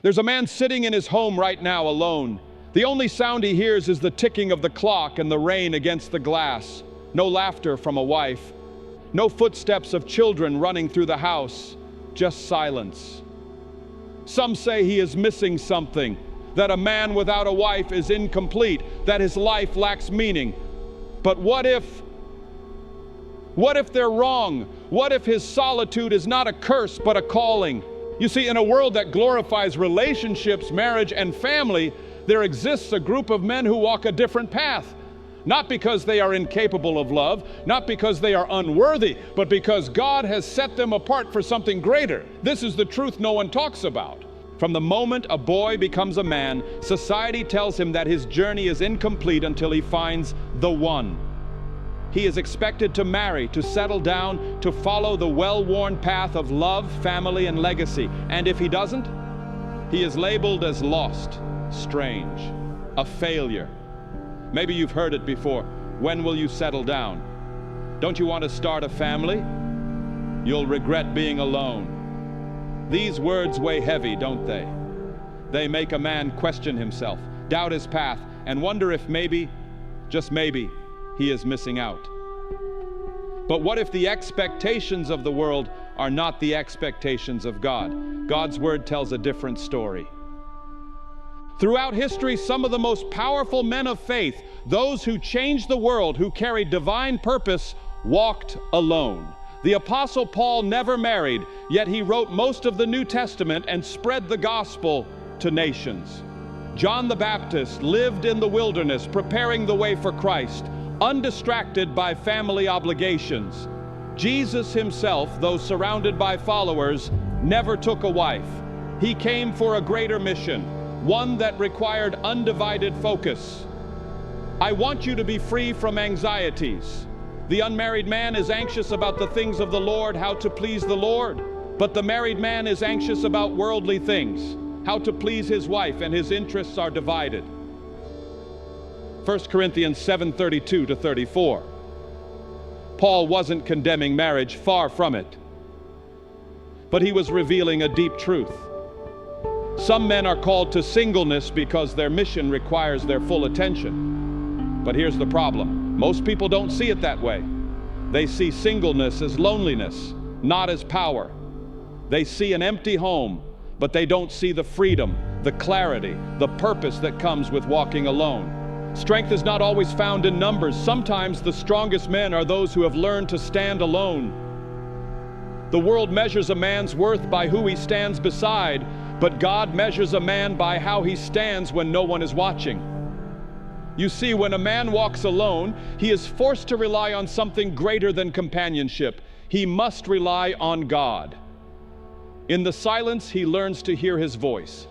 There's a man sitting in his home right now alone. The only sound he hears is the ticking of the clock and the rain against the glass. No laughter from a wife. No footsteps of children running through the house. Just silence. Some say he is missing something, that a man without a wife is incomplete, that his life lacks meaning. But what if they're wrong? What if his solitude is not a curse but a calling? You see, in a world that glorifies relationships, marriage, and family, there exists a group of men who walk a different path. Not because they are incapable of love, not because they are unworthy, but because God has set them apart for something greater. This is the truth no one talks about. From the moment a boy becomes a man, society tells him that his journey is incomplete until he finds the one. He is expected to marry, to settle down, to follow the well-worn path of love, family, and legacy. And if he doesn't, he is labeled as lost, strange, a failure. Maybe you've heard it before. When will you settle down? Don't you want to start a family? You'll regret being alone. These words weigh heavy, don't they? They make a man question himself, doubt his path, and wonder if maybe, just maybe, he is missing out. But what if the expectations of the world are not the expectations of God? God's word tells a different story. Throughout history, some of the most powerful men of faith, those who changed the world, who carried divine purpose, walked alone. The Apostle Paul never married, yet he wrote most of the New Testament and spread the gospel to nations. John the Baptist lived in the wilderness, preparing the way for Christ, undistracted by family obligations. Jesus himself, though surrounded by followers, never took a wife. He came for a greater mission, one that required undivided focus. I want you to be free from anxieties. The unmarried man is anxious about the things of the Lord, how to please the Lord. But the married man is anxious about worldly things, how to please his wife, and his interests are divided. 1 Corinthians 7:32-34. Paul wasn't condemning marriage, far from it. But he was revealing a deep truth. Some men are called to singleness because their mission requires their full attention. But here's the problem. Most people don't see it that way. They see singleness as loneliness, not as power. They see an empty home, but they don't see the freedom, the clarity, the purpose that comes with walking alone. Strength is not always found in numbers. Sometimes the strongest men are those who have learned to stand alone. The world measures a man's worth by who he stands beside, but God measures a man by how he stands when no one is watching. You see, when a man walks alone, he is forced to rely on something greater than companionship. He must rely on God. In the silence, he learns to hear his voice.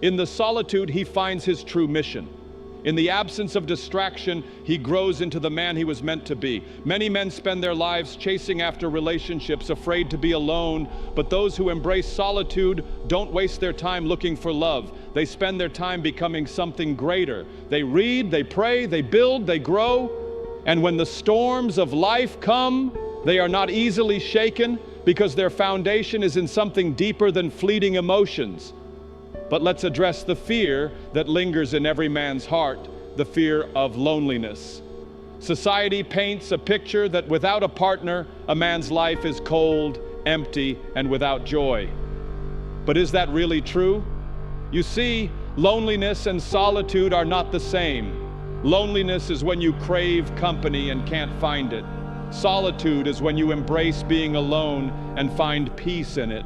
In the solitude, he finds his true mission. In the absence of distraction, he grows into the man he was meant to be. Many men spend their lives chasing after relationships, afraid to be alone, but those who embrace solitude don't waste their time looking for love. They spend their time becoming something greater. They read, they pray, they build, they grow, and when the storms of life come, they are not easily shaken because their foundation is in something deeper than fleeting emotions. But let's address the fear that lingers in every man's heart, the fear of loneliness. Society paints a picture that without a partner, a man's life is cold, empty, and without joy. But is that really true? You see, loneliness and solitude are not the same. Loneliness is when you crave company and can't find it. Solitude is when you embrace being alone and find peace in it.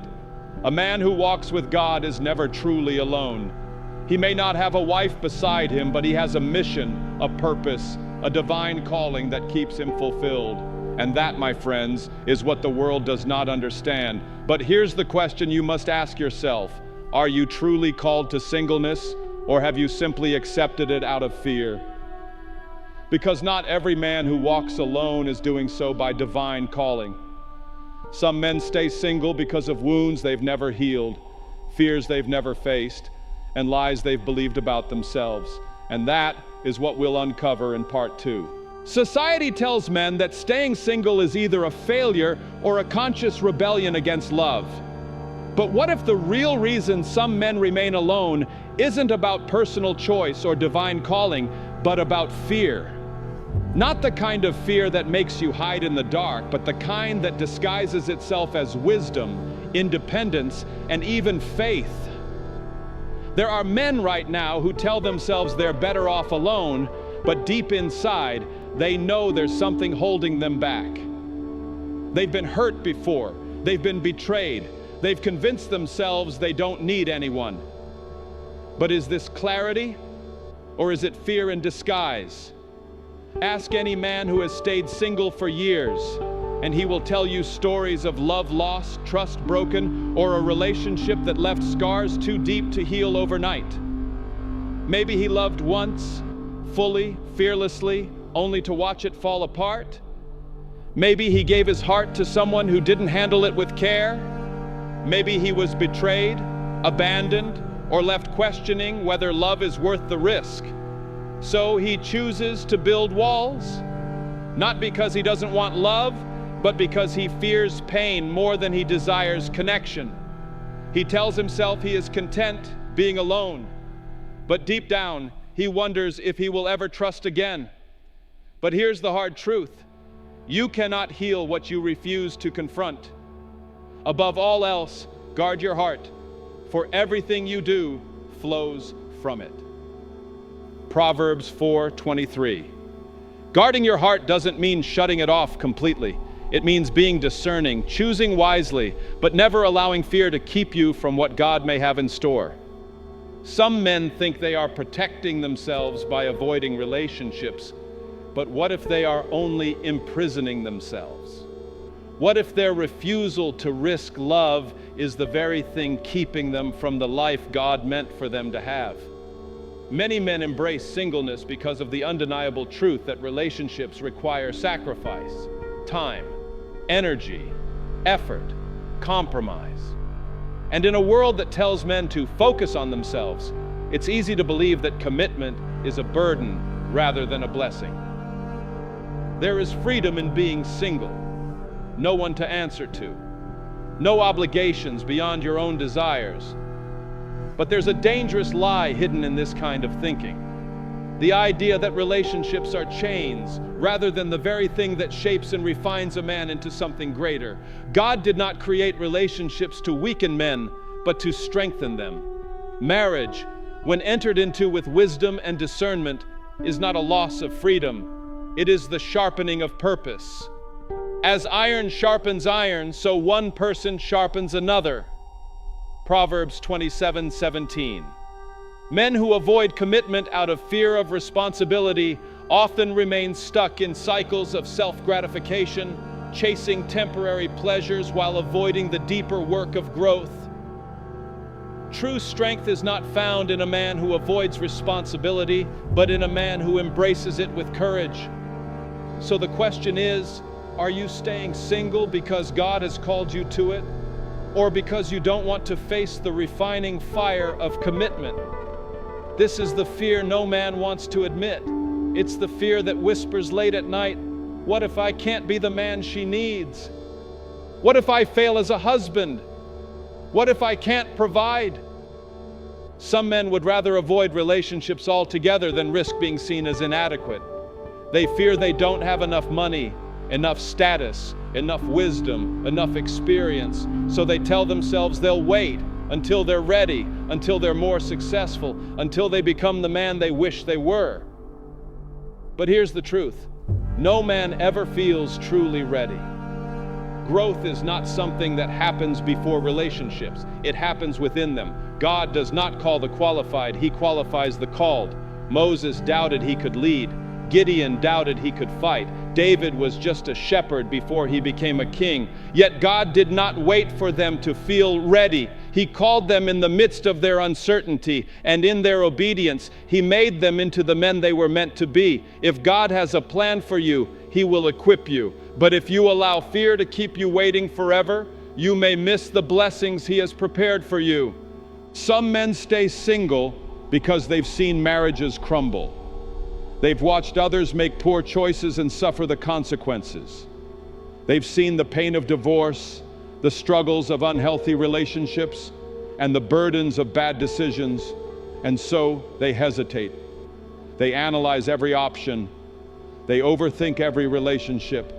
A man who walks with God is never truly alone. He may not have a wife beside him, but he has a mission, a purpose, a divine calling that keeps him fulfilled. And that, my friends, is what the world does not understand. But here's the question you must ask yourself. Are you truly called to singleness, or have you simply accepted it out of fear? Because not every man who walks alone is doing so by divine calling. Some men stay single because of wounds they've never healed, fears they've never faced, and lies they've believed about themselves. And that is what we'll uncover in part 2. Society tells men that staying single is either a failure or a conscious rebellion against love. But what if the real reason some men remain alone isn't about personal choice or divine calling, but about fear? Not the kind of fear that makes you hide in the dark, but the kind that disguises itself as wisdom, independence, and even faith. There are men right now who tell themselves they're better off alone, but deep inside, they know there's something holding them back. They've been hurt before, they've been betrayed, they've convinced themselves they don't need anyone. But is this clarity, or is it fear in disguise? Ask any man who has stayed single for years, and he will tell you stories of love lost, trust broken, or a relationship that left scars too deep to heal overnight. Maybe he loved once, fully, fearlessly, only to watch it fall apart. Maybe he gave his heart to someone who didn't handle it with care. Maybe he was betrayed, abandoned, or left questioning whether love is worth the risk. So he chooses to build walls, not because he doesn't want love, but because he fears pain more than he desires connection. He tells himself he is content being alone, but deep down, he wonders if he will ever trust again. But here's the hard truth. You cannot heal what you refuse to confront. Above all else, guard your heart, for everything you do flows from it. Proverbs 4:23. Guarding your heart doesn't mean shutting it off completely. It means being discerning, choosing wisely, but never allowing fear to keep you from what God may have in store. Some men think they are protecting themselves by avoiding relationships, but what if they are only imprisoning themselves? What if their refusal to risk love is the very thing keeping them from the life God meant for them to have? Many men embrace singleness because of the undeniable truth that relationships require sacrifice, time, energy, effort, compromise. And in a world that tells men to focus on themselves, it's easy to believe that commitment is a burden rather than a blessing. There is freedom in being single, no one to answer to, no obligations beyond your own desires. But there's a dangerous lie hidden in this kind of thinking. The idea that relationships are chains rather than the very thing that shapes and refines a man into something greater. God did not create relationships to weaken men, but to strengthen them. Marriage, when entered into with wisdom and discernment, is not a loss of freedom. It is the sharpening of purpose. As iron sharpens iron, so one person sharpens another. Proverbs 27:17. Men who avoid commitment out of fear of responsibility often remain stuck in cycles of self-gratification, chasing temporary pleasures while avoiding the deeper work of growth. True strength is not found in a man who avoids responsibility, but in a man who embraces it with courage. So the question is, are you staying single because God has called you to it, or because you don't want to face the refining fire of commitment? This is the fear no man wants to admit. It's the fear that whispers late at night, what if I can't be the man she needs? What if I fail as a husband? What if I can't provide? Some men would rather avoid relationships altogether than risk being seen as inadequate. They fear they don't have enough money, enough status, enough wisdom, enough experience, so they tell themselves they'll wait until they're ready, until they're more successful, until they become the man they wish they were. But here's the truth. No man ever feels truly ready. Growth is not something that happens before relationships. It happens within them. God does not call the qualified, He qualifies the called. Moses doubted he could lead. Gideon doubted he could fight. David was just a shepherd before he became a king. Yet God did not wait for them to feel ready. He called them in the midst of their uncertainty, and in their obedience, He made them into the men they were meant to be. If God has a plan for you, He will equip you. But if you allow fear to keep you waiting forever, you may miss the blessings He has prepared for you. Some men stay single because they've seen marriages crumble. They've watched others make poor choices and suffer the consequences. They've seen the pain of divorce, the struggles of unhealthy relationships, and the burdens of bad decisions, and so they hesitate. They analyze every option. They overthink every relationship.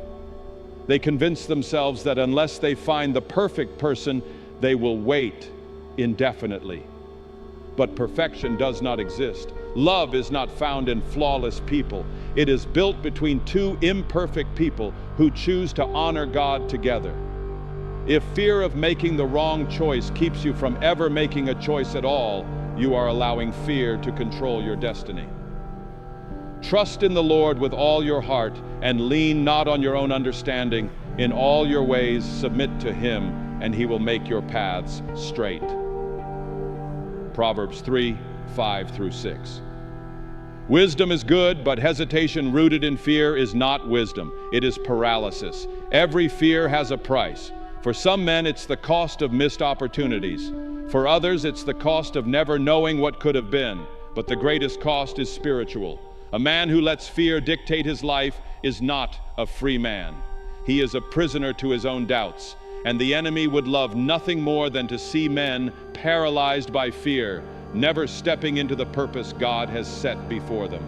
They convince themselves that unless they find the perfect person, they will wait indefinitely. But perfection does not exist. Love is not found in flawless people. It is built between two imperfect people who choose to honor God together. If fear of making the wrong choice keeps you from ever making a choice at all, you are allowing fear to control your destiny. Trust in the Lord with all your heart and lean not on your own understanding. In all your ways submit to Him, and He will make your paths straight. Proverbs 3:5-6. Wisdom is good, but hesitation rooted in fear is not wisdom. It is paralysis. Every fear has a price. For some men, it's the cost of missed opportunities. For others, it's the cost of never knowing what could have been. But the greatest cost is spiritual. A man who lets fear dictate his life is not a free man. He is a prisoner to his own doubts. And the enemy would love nothing more than to see men paralyzed by fear, never stepping into the purpose God has set before them.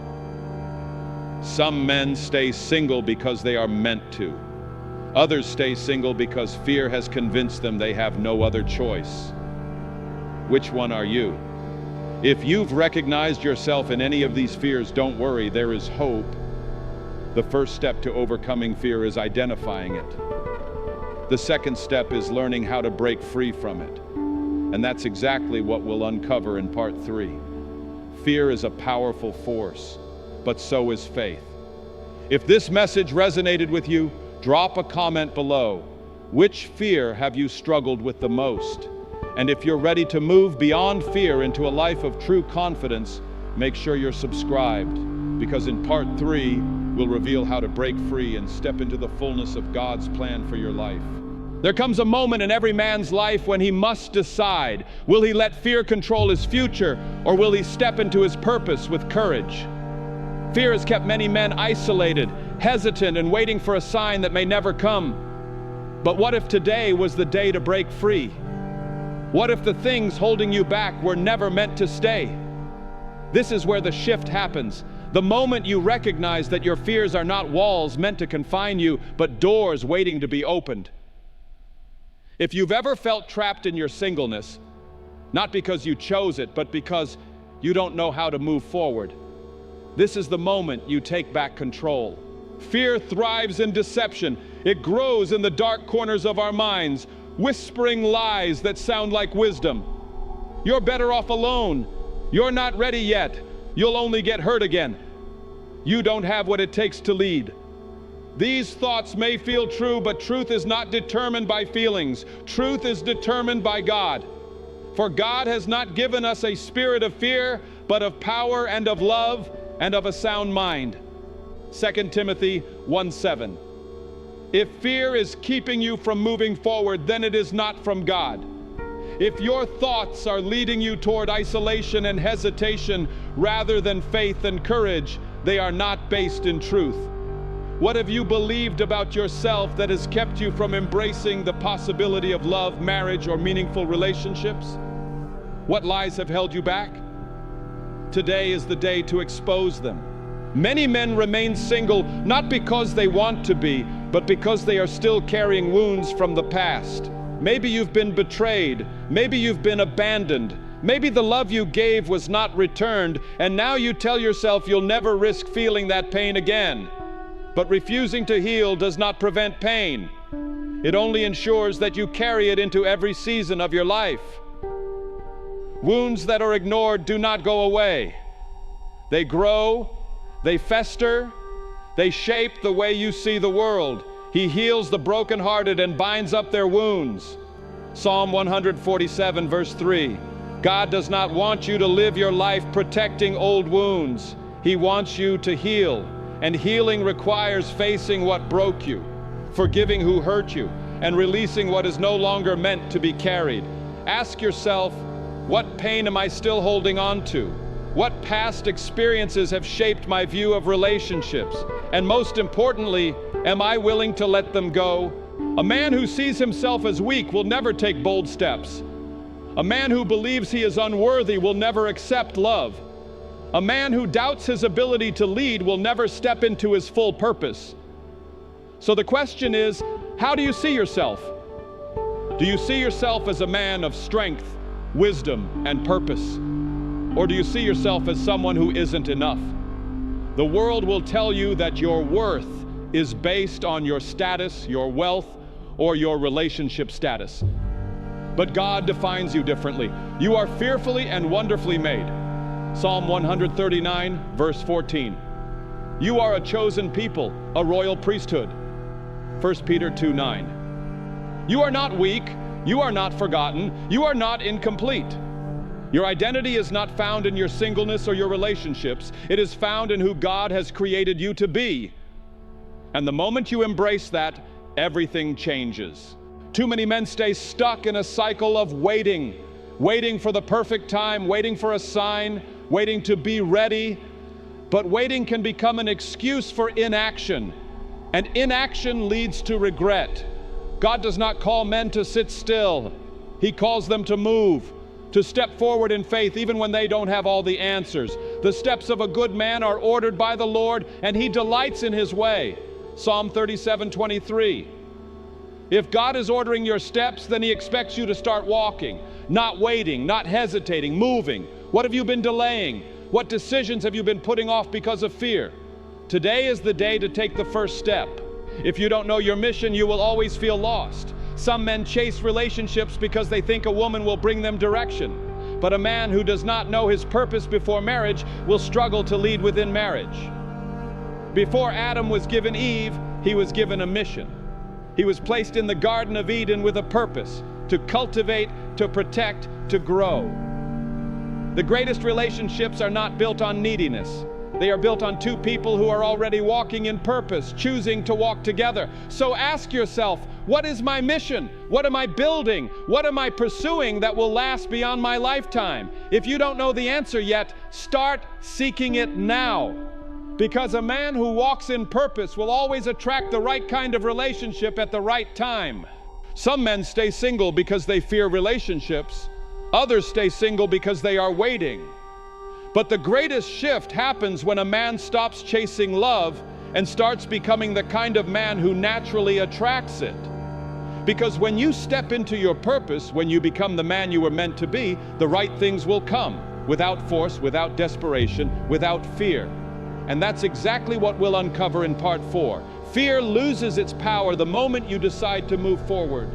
Some men stay single because they are meant to. Others stay single because fear has convinced them they have no other choice. Which one are you? If you've recognized yourself in any of these fears, don't worry, there is hope. The first step to overcoming fear is identifying it. The second step is learning how to break free from it. And that's exactly what we'll uncover in part 3. Fear is a powerful force, but so is faith. If this message resonated with you, drop a comment below. Which fear have you struggled with the most? And if you're ready to move beyond fear into a life of true confidence, make sure you're subscribed, because in part 3, we'll reveal how to break free and step into the fullness of God's plan for your life. There comes a moment in every man's life when he must decide, will he let fear control his future, or will he step into his purpose with courage? Fear has kept many men isolated, hesitant, and waiting for a sign that may never come. But what if today was the day to break free? What if the things holding you back were never meant to stay? This is where the shift happens. The moment you recognize that your fears are not walls meant to confine you, but doors waiting to be opened. If you've ever felt trapped in your singleness, not because you chose it, but because you don't know how to move forward, this is the moment you take back control. Fear thrives in deception. It grows in the dark corners of our minds, whispering lies that sound like wisdom. You're better off alone. You're not ready yet. You'll only get hurt again. You don't have what it takes to lead. These thoughts may feel true, but truth is not determined by feelings. Truth is determined by God. For God has not given us a spirit of fear, but of power and of love and of a sound mind. 2 Timothy 1:7. If fear is keeping you from moving forward, then it is not from God. If your thoughts are leading you toward isolation and hesitation rather than faith and courage, they are not based in truth. What have you believed about yourself that has kept you from embracing the possibility of love, marriage, or meaningful relationships? What lies have held you back? Today is the day to expose them. Many men remain single not because they want to be, but because they are still carrying wounds from the past. Maybe you've been betrayed. Maybe you've been abandoned. Maybe the love you gave was not returned, and now you tell yourself you'll never risk feeling that pain again. But refusing to heal does not prevent pain. It only ensures that you carry it into every season of your life. Wounds that are ignored do not go away. They grow, they fester, they shape the way you see the world. He heals the brokenhearted and binds up their wounds. Psalm 147, verse 3. God does not want you to live your life protecting old wounds. He wants you to heal. And healing requires facing what broke you, forgiving who hurt you, and releasing what is no longer meant to be carried. Ask yourself, what pain am I still holding on to? What past experiences have shaped my view of relationships? And most importantly, am I willing to let them go? A man who sees himself as weak will never take bold steps. A man who believes he is unworthy will never accept love. A man who doubts his ability to lead will never step into his full purpose. So the question is, how do you see yourself? Do you see yourself as a man of strength, wisdom, and purpose? Or do you see yourself as someone who isn't enough? The world will tell you that your worth is based on your status, your wealth, or your relationship status. But God defines you differently. You are fearfully and wonderfully made. Psalm 139, verse 14. You are a chosen people, a royal priesthood. 1 Peter 2:9. You are not weak, you are not forgotten, you are not incomplete. Your identity is not found in your singleness or your relationships. It is found in who God has created you to be. And the moment you embrace that, everything changes. Too many men stay stuck in a cycle of waiting for the perfect time, waiting for a sign, waiting to be ready. But waiting can become an excuse for inaction, and inaction leads to regret. God does not call men to sit still. He calls them to move, to step forward in faith even when they don't have all the answers. The steps of a good man are ordered by the Lord, and he delights in his way. Psalm 37:23. If God is ordering your steps, then he expects you to start walking, not waiting, not hesitating, moving. What have you been delaying? What decisions have you been putting off because of fear? Today is the day to take the first step. If you don't know your mission, you will always feel lost. Some men chase relationships because they think a woman will bring them direction. But a man who does not know his purpose before marriage will struggle to lead within marriage. Before Adam was given Eve, he was given a mission. He was placed in the Garden of Eden with a purpose: to cultivate, to protect, to grow. The greatest relationships are not built on neediness. They are built on two people who are already walking in purpose, choosing to walk together. So ask yourself, what is my mission? What am I building? What am I pursuing that will last beyond my lifetime? If you don't know the answer yet, start seeking it now. Because a man who walks in purpose will always attract the right kind of relationship at the right time. Some men stay single because they fear relationships. Others stay single because they are waiting. But the greatest shift happens when a man stops chasing love and starts becoming the kind of man who naturally attracts it. Because when you step into your purpose, when you become the man you were meant to be, the right things will come, without force, without desperation, without fear. And that's exactly what we'll uncover in part 4. Fear loses its power the moment you decide to move forward.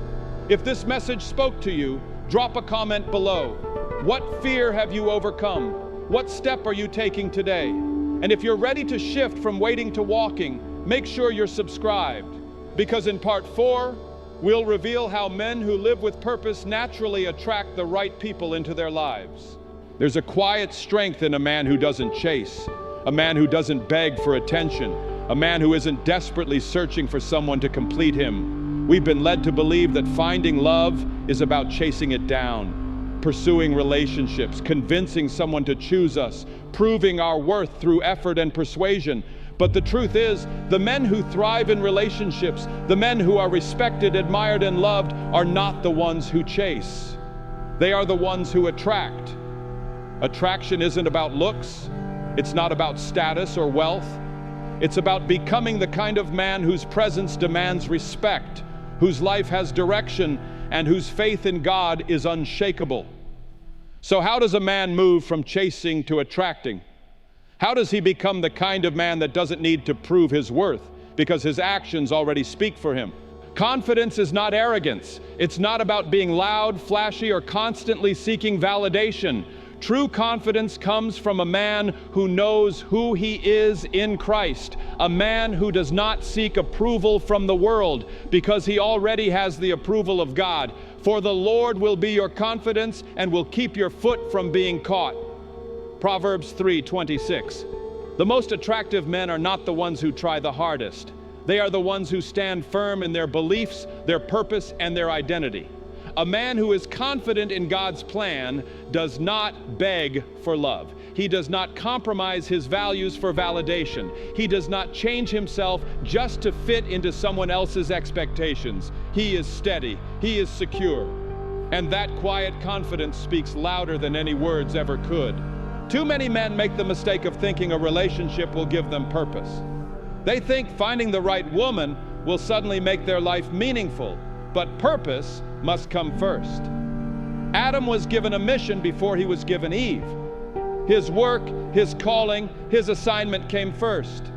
If this message spoke to you, drop a comment below. What fear have you overcome? What step are you taking today? And if you're ready to shift from waiting to walking, make sure you're subscribed. Because in part 4, we'll reveal how men who live with purpose naturally attract the right people into their lives. There's a quiet strength in a man who doesn't chase, a man who doesn't beg for attention, a man who isn't desperately searching for someone to complete him. We've been led to believe that finding love is about chasing it down, pursuing relationships, convincing someone to choose us, proving our worth through effort and persuasion. But the truth is, the men who thrive in relationships, the men who are respected, admired, and loved, are not the ones who chase. They are the ones who attract. Attraction isn't about looks. It's not about status or wealth. It's about becoming the kind of man whose presence demands respect, whose life has direction, and whose faith in God is unshakable. So how does a man move from chasing to attracting? How does he become the kind of man that doesn't need to prove his worth because his actions already speak for him? Confidence is not arrogance. It's not about being loud, flashy, or constantly seeking validation. True confidence comes from a man who knows who he is in Christ, a man who does not seek approval from the world because he already has the approval of God. For the Lord will be your confidence and will keep your foot from being caught. Proverbs 3:26. The most attractive men are not the ones who try the hardest. They are the ones who stand firm in their beliefs, their purpose, and their identity. A man who is confident in God's plan does not beg for love. He does not compromise his values for validation. He does not change himself just to fit into someone else's expectations. He is steady. He is secure. And that quiet confidence speaks louder than any words ever could. Too many men make the mistake of thinking a relationship will give them purpose. They think finding the right woman will suddenly make their life meaningful, but purpose must come first. Adam was given a mission before he was given Eve. His work, his calling, his assignment came first.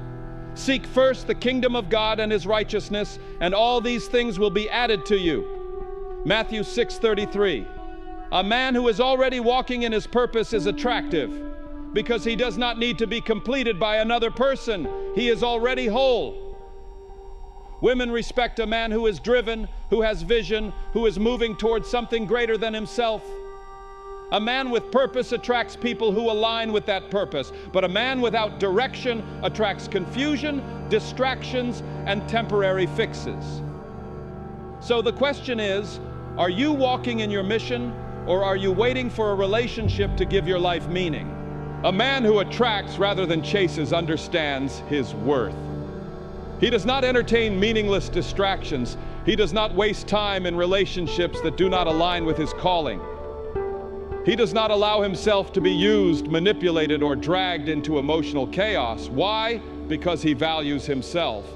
Seek first the kingdom of God and his righteousness, and all these things will be added to you. Matthew 6:33. A man who is already walking in his purpose is attractive because he does not need to be completed by another person. He is already whole. Women respect a man who is driven, who has vision, who is moving towards something greater than himself. A man with purpose attracts people who align with that purpose, but a man without direction attracts confusion, distractions, and temporary fixes. So the question is, are you walking in your mission, or are you waiting for a relationship to give your life meaning? A man who attracts rather than chases understands his worth. He does not entertain meaningless distractions. He does not waste time in relationships that do not align with his calling. He does not allow himself to be used, manipulated, or dragged into emotional chaos. Why? Because he values himself.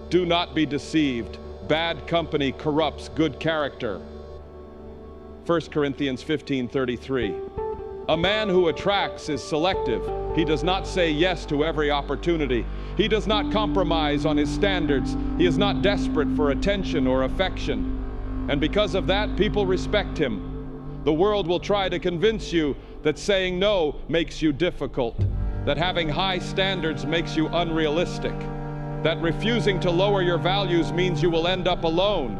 Do not be deceived. Bad company corrupts good character. 1 Corinthians 15:33. A man who attracts is selective. He does not say yes to every opportunity. He does not compromise on his standards. He is not desperate for attention or affection. And because of that, people respect him. The world will try to convince you that saying no makes you difficult, that having high standards makes you unrealistic, that refusing to lower your values means you will end up alone.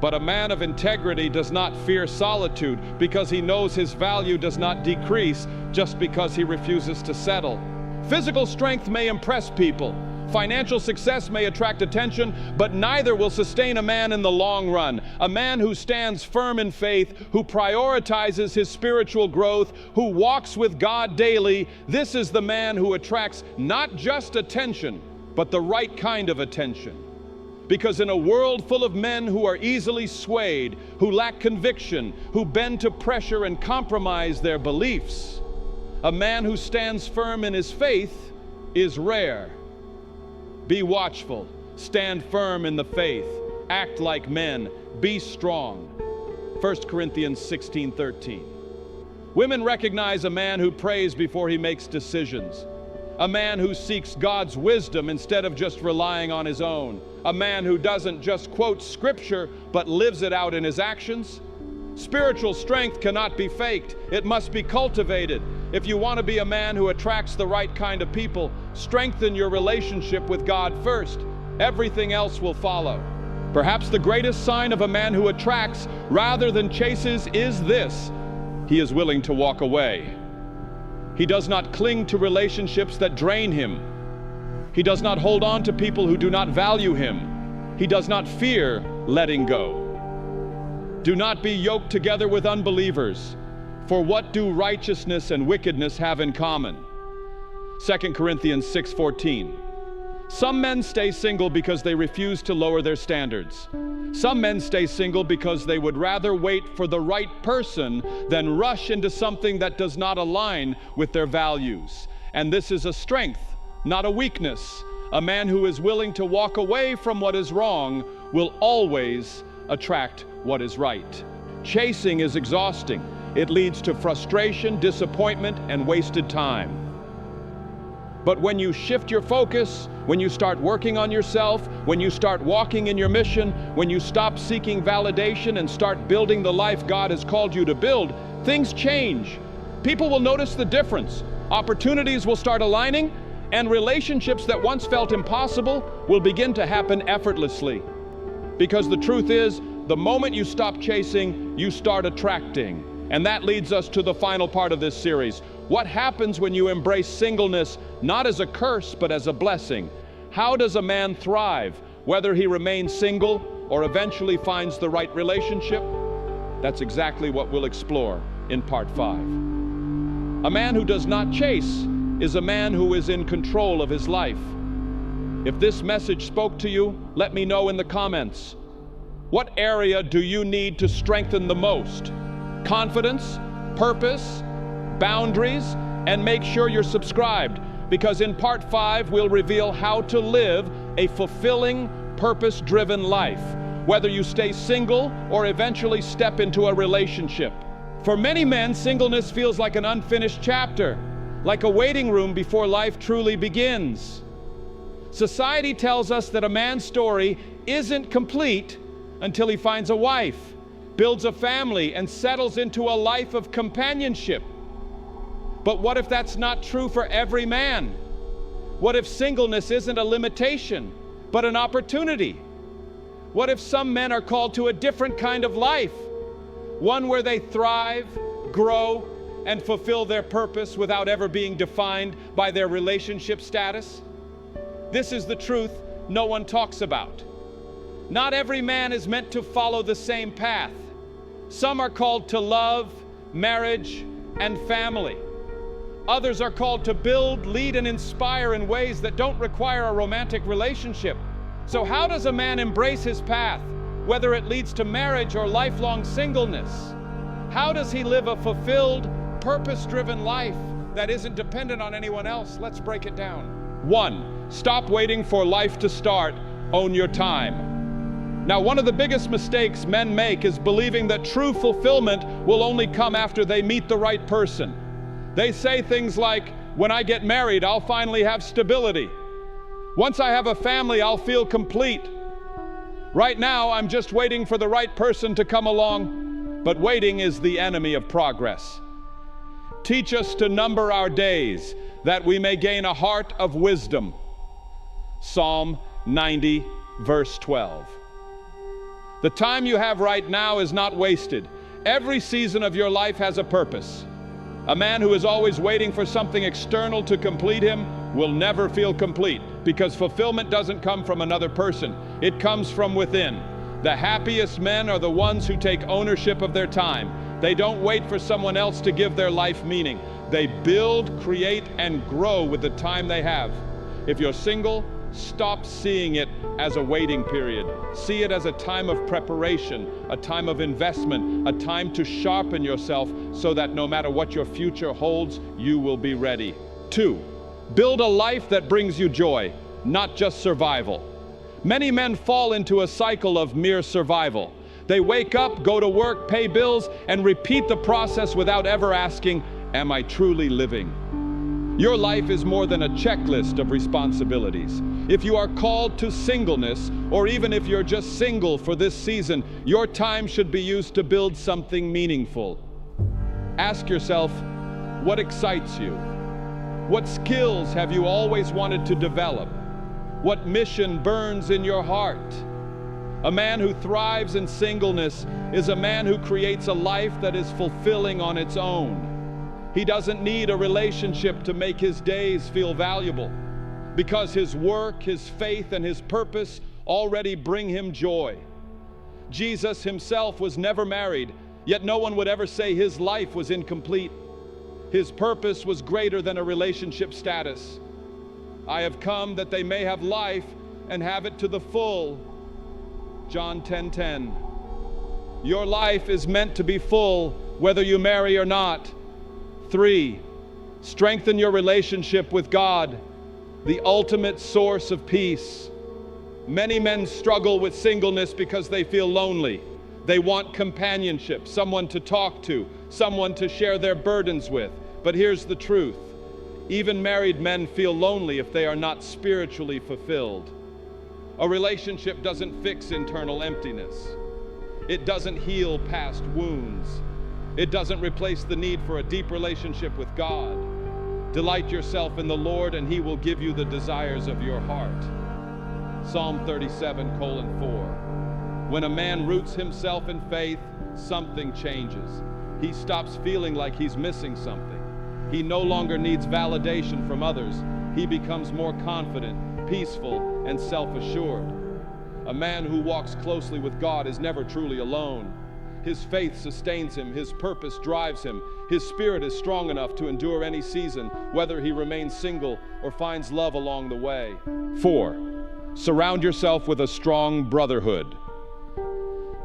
But a man of integrity does not fear solitude because he knows his value does not decrease just because he refuses to settle. Physical strength may impress people. Financial success may attract attention, but neither will sustain a man in the long run. A man who stands firm in faith, who prioritizes his spiritual growth, who walks with God daily, this is the man who attracts not just attention, but the right kind of attention. Because in a world full of men who are easily swayed, who lack conviction, who bend to pressure and compromise their beliefs, a man who stands firm in his faith is rare. Be watchful, stand firm in the faith, act like men, be strong. 1 Corinthians 16:13. Women recognize a man who prays before he makes decisions. A man who seeks God's wisdom instead of just relying on his own. A man who doesn't just quote scripture, but lives it out in his actions. Spiritual strength cannot be faked. It must be cultivated. If you want to be a man who attracts the right kind of people, strengthen your relationship with God first. Everything else will follow. Perhaps the greatest sign of a man who attracts rather than chases is this: he is willing to walk away. He does not cling to relationships that drain him. He does not hold on to people who do not value him. He does not fear letting go. Do not be yoked together with unbelievers. For what do righteousness and wickedness have in common? 2 Corinthians 6:14. Some men stay single because they refuse to lower their standards. Some men stay single because they would rather wait for the right person than rush into something that does not align with their values. And this is a strength, not a weakness. A man who is willing to walk away from what is wrong will always attract what is right. Chasing is exhausting. It leads to frustration, disappointment, and wasted time. But when you shift your focus, when you start working on yourself, when you start walking in your mission, when you stop seeking validation and start building the life God has called you to build, things change. People will notice the difference. Opportunities will start aligning, and relationships that once felt impossible will begin to happen effortlessly. Because the truth is, the moment you stop chasing, you start attracting. And that leads us to the final part of this series. What happens when you embrace singleness, not as a curse, but as a blessing? How does a man thrive, whether he remains single or eventually finds the right relationship? That's exactly what we'll explore in part 5. A man who does not chase is a man who is in control of his life. If this message spoke to you, let me know in the comments. What area do you need to strengthen the most? Confidence, purpose, boundaries, and make sure you're subscribed, because in part 5 we'll reveal how to live a fulfilling, purpose-driven life, whether you stay single or eventually step into a relationship. For many men, singleness feels like an unfinished chapter, like a waiting room before life truly begins. Society tells us that a man's story isn't complete until he finds a wife, builds a family, and settles into a life of companionship. But what if that's not true for every man? What if singleness isn't a limitation, but an opportunity? What if some men are called to a different kind of life? One where they thrive, grow, and fulfill their purpose without ever being defined by their relationship status? This is the truth no one talks about. Not every man is meant to follow the same path. Some are called to love, marriage, and family. Others are called to build, lead, and inspire in ways that don't require a romantic relationship. So how does a man embrace his path, whether it leads to marriage or lifelong singleness? How does he live a fulfilled, purpose-driven life that isn't dependent on anyone else? Let's break it down. 1. Stop waiting for life to start. Own your time. Now, one of the biggest mistakes men make is believing that true fulfillment will only come after they meet the right person. They say things like, when I get married, I'll finally have stability. Once I have a family, I'll feel complete. Right now, I'm just waiting for the right person to come along. But waiting is the enemy of progress. Teach us to number our days, that we may gain a heart of wisdom. Psalm 90, verse 12. The time you have right now is not wasted. Every season of your life has a purpose. A man who is always waiting for something external to complete him will never feel complete, because fulfillment doesn't come from another person. It comes from within. The happiest men are the ones who take ownership of their time. They don't wait for someone else to give their life meaning. They build, create, and grow with the time they have. If you're single, stop seeing it as a waiting period. See it as a time of preparation, a time of investment, a time to sharpen yourself so that no matter what your future holds, you will be ready. 2. Build a life that brings you joy, not just survival. Many men fall into a cycle of mere survival. They wake up, go to work, pay bills, and repeat the process without ever asking, am I truly living? Your life is more than a checklist of responsibilities. If you are called to singleness, or even if you're just single for this season, your time should be used to build something meaningful. Ask yourself, what excites you? What skills have you always wanted to develop? What mission burns in your heart? A man who thrives in singleness is a man who creates a life that is fulfilling on its own. He doesn't need a relationship to make his days feel valuable, because his work, his faith, and his purpose already bring him joy. Jesus himself was never married, yet no one would ever say his life was incomplete. His purpose was greater than a relationship status. I have come that they may have life and have it to the full. John 10:10. Your life is meant to be full, whether you marry or not. 3. Strengthen your relationship with God, the ultimate source of peace. Many men struggle with singleness because they feel lonely. They want companionship, someone to talk to, someone to share their burdens with. But here's the truth. Even married men feel lonely if they are not spiritually fulfilled. A relationship doesn't fix internal emptiness. It doesn't heal past wounds. It doesn't replace the need for a deep relationship with God. Delight yourself in the Lord, and He will give you the desires of your heart. Psalm 37:4. When a man roots himself in faith, something changes. He stops feeling like he's missing something. He no longer needs validation from others. He becomes more confident, peaceful, and self-assured. A man who walks closely with God is never truly alone. His faith sustains him, his purpose drives him, his spirit is strong enough to endure any season, whether he remains single or finds love along the way. 4. Surround yourself with a strong brotherhood.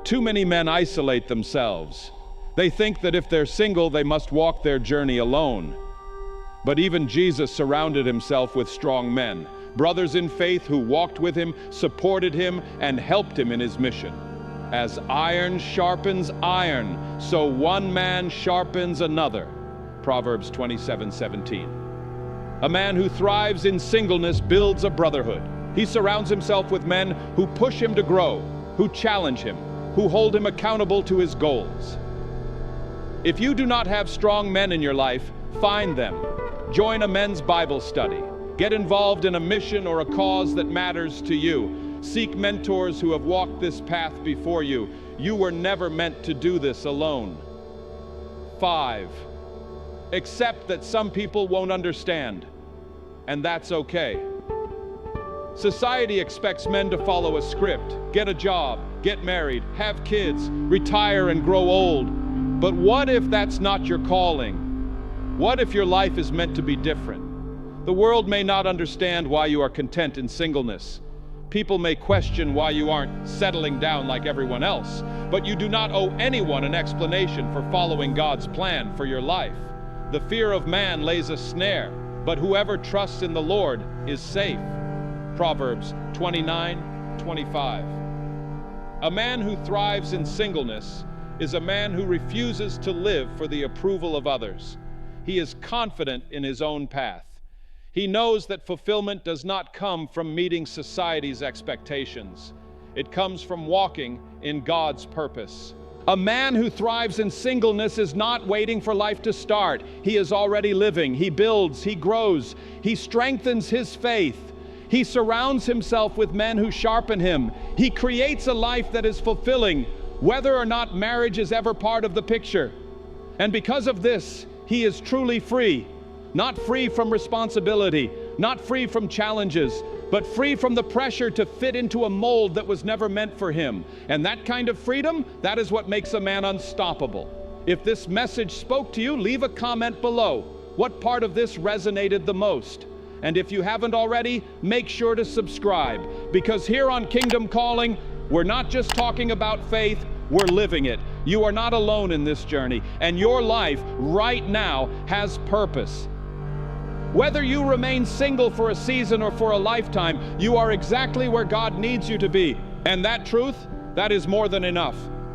Too many men isolate themselves. They think that if they're single, they must walk their journey alone. But even Jesus surrounded himself with strong men, brothers in faith who walked with him, supported him, and helped him in his mission. As iron sharpens iron, so one man sharpens another. Proverbs 27:17. A man who thrives in singleness builds a brotherhood. He surrounds himself with men who push him to grow, who challenge him, who hold him accountable to his goals. If you do not have strong men in your life, find them. Join a men's Bible study. Get involved in a mission or a cause that matters to you. Seek mentors who have walked this path before you. You were never meant to do this alone. 5. Accept that some people won't understand, and that's okay. Society expects men to follow a script, get a job, get married, have kids, retire and grow old. But what if that's not your calling? What if your life is meant to be different? The world may not understand why you are content in singleness. People may question why you aren't settling down like everyone else, but you do not owe anyone an explanation for following God's plan for your life. The fear of man lays a snare, but whoever trusts in the Lord is safe. Proverbs 29:25. A man who thrives in singleness is a man who refuses to live for the approval of others. He is confident in his own path. He knows that fulfillment does not come from meeting society's expectations. It comes from walking in God's purpose. A man who thrives in singleness is not waiting for life to start. He is already living. He builds, he grows, he strengthens his faith. He surrounds himself with men who sharpen him. He creates a life that is fulfilling, whether or not marriage is ever part of the picture. And because of this, he is truly free. Not free from responsibility, not free from challenges, but free from the pressure to fit into a mold that was never meant for him. And that kind of freedom, that is what makes a man unstoppable. If this message spoke to you, leave a comment below. What part of this resonated the most? And if you haven't already, make sure to subscribe, because here on Kingdom Calling, we're not just talking about faith, we're living it. You are not alone in this journey, and your life right now has purpose. Whether you remain single for a season or for a lifetime, you are exactly where God needs you to be. And that truth, that is more than enough.